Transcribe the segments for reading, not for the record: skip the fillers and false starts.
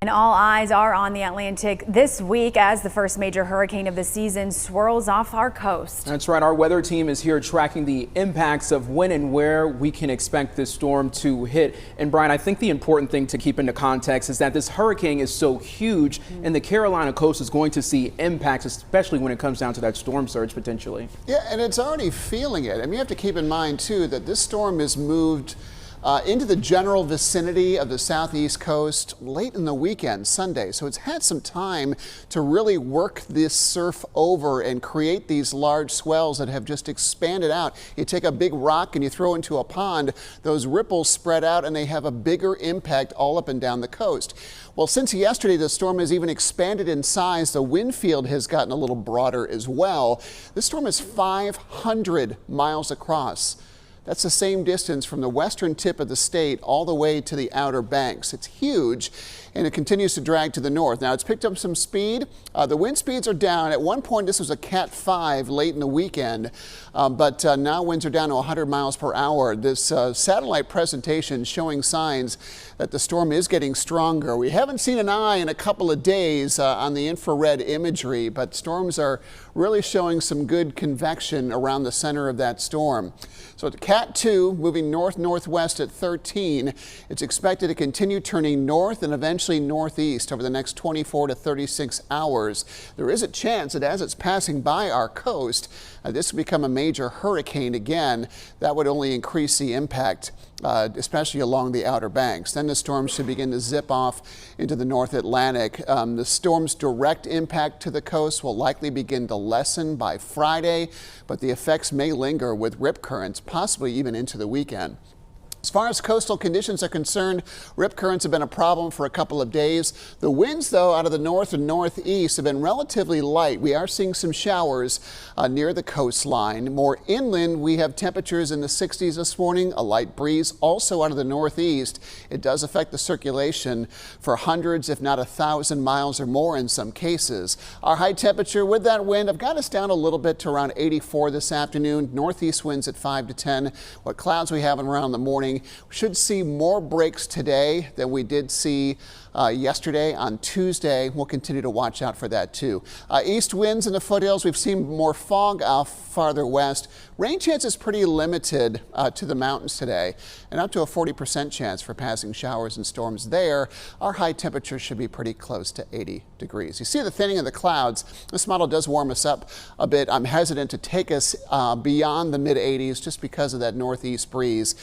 And all eyes are on the Atlantic this week as the first major hurricane of the season swirls off our coast. That's right. Our weather team is here tracking the impacts of when and where we can expect this storm to hit. And Brian, I think the important thing to keep into context is that this hurricane is so huge and the Carolina coast is going to see impacts, especially when it comes down to that storm surge potentially. Yeah, and it's already feeling it. I mean, you have to keep in mind, too, that this storm has moved into the general vicinity of the southeast coast late in the weekend, Sunday. So it's had some time to really work this surf over and create these large swells that have just expanded out. You take a big rock and you throw into a pond, those ripples spread out and they have a bigger impact all up and down the coast. Well, since yesterday, the storm has even expanded in size. The wind field has gotten a little broader as well. This storm is 500 miles across. That's the same distance from the western tip of the state all the way to the Outer Banks. It's huge, and it continues to drag to the north. Now, it's picked up some speed. The wind speeds are down. At one point, this was a Cat 5 late in the weekend, but now winds are down to 100 miles per hour. This satellite presentation showing signs that the storm is getting stronger. We haven't seen an eye in a couple of days on the infrared imagery, but storms are really showing some good convection around the center of that storm. So the Cat 2 moving north-northwest at 13. It's expected to continue turning north and eventually northeast over the next 24 to 36 hours. There is a chance that as it's passing by our coast, this will become a major hurricane again. That would only increase the impact, especially along the Outer Banks. Then the storm should begin to zip off into the North Atlantic. The storm's direct impact to the coast will likely begin to lessen by Friday, but the effects may linger with rip currents, possibly even into the weekend. As far as coastal conditions are concerned, rip currents have been a problem for a couple of days. The winds, though, out of the north and northeast have been relatively light. We are seeing some showers near the coastline. More inland, we have temperatures in the 60s this morning, a light breeze also out of the northeast. It does affect the circulation for hundreds, if not 1,000 miles or more in some cases. Our high temperature with that wind have got us down a little bit to around 84 this afternoon. Northeast winds at 5 to 10. What clouds we have around the morning. We should see more breaks today than we did see yesterday on Tuesday. We'll continue to watch out for that too. East winds in the foothills. We've seen more fog farther west. Rain chance is pretty limited to the mountains today, and up to a 40% chance for passing showers and storms there. Our high temperature should be pretty close to 80 degrees. You see the thinning of the clouds. This model does warm us up a bit. I'm hesitant to take us beyond the mid 80s just because of that northeast breeze.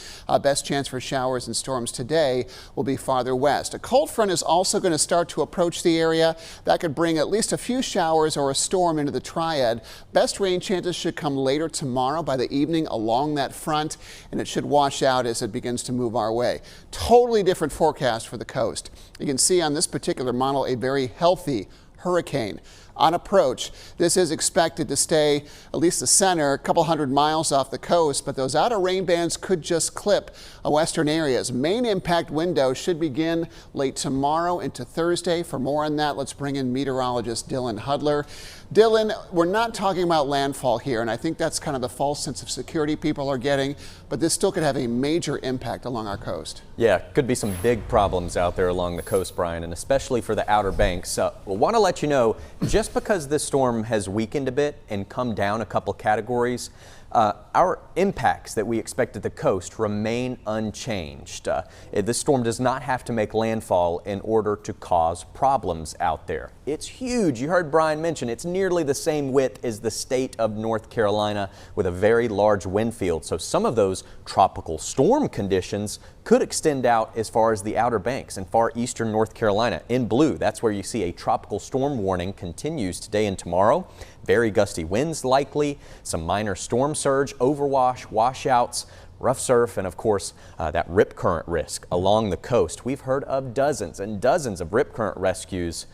Best chance for showers and storms today will be farther west. A cold front is also going to start to approach the area. That could bring at least a few showers or a storm into the triad. Best rain chances should come later tomorrow by the evening along that front, and it should wash out as it begins to move our way. Totally different forecast for the coast. You can see on this particular model a very healthy hurricane. On approach, this is expected to stay at least the center, a couple hundred miles off the coast, but those outer rain bands could just clip western areas. Main impact window should begin late tomorrow into Thursday. For more on that, let's bring in meteorologist Dylan Hudler. Dylan, we're not talking about landfall here, and I think that's kind of the false sense of security people are getting, but this still could have a major impact along our coast. Yeah, could be some big problems out there along the coast, Brian, and especially for the Outer Banks. We'll want to let you know, just because this storm has weakened a bit and come down a couple categories, our impacts that we expect at the coast remain unchanged. This storm does not have to make landfall in order to cause problems out there. It's huge. You heard Brian mention it's nearly the same width as the state of North Carolina with a very large wind field. So some of those tropical storm conditions could extend out as far as the Outer Banks and far eastern North Carolina. In blue, that's where you see a tropical storm warning continues today and tomorrow. Very gusty winds likely, some minor storm surge, overwash, washouts, rough surf, and of course that rip current risk along the coast. We've heard of dozens and dozens of rip current rescues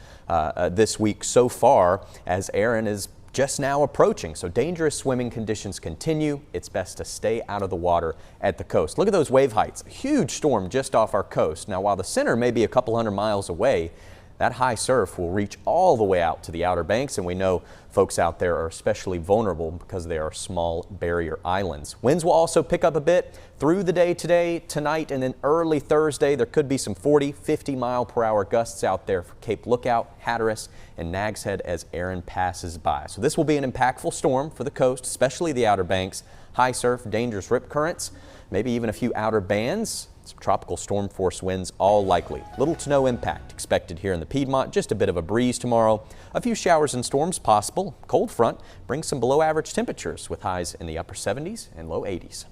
this week so far, as Aaron is just now approaching. So dangerous swimming conditions continue. It's best to stay out of the water at the coast. Look at those wave heights. A huge storm just off our coast. Now, while the center may be a couple hundred miles away, That high surf will reach all the way out to the Outer Banks, and we know folks out there are especially vulnerable because they are small barrier islands. Winds will also pick up a bit through the day today, tonight, and then early Thursday. There could be some 40, 50-mile-per-hour gusts out there for Cape Lookout, Hatteras, and Nags Head as Erin passes by. So this will be an impactful storm for the coast, especially the Outer Banks. High surf, dangerous rip currents, maybe even a few outer bands. Some tropical storm force winds, all likely. Little to no impact expected here in the Piedmont. Just a bit of a breeze tomorrow. A few showers and storms possible. Cold front brings some below average temperatures with highs in the upper 70s and low 80s.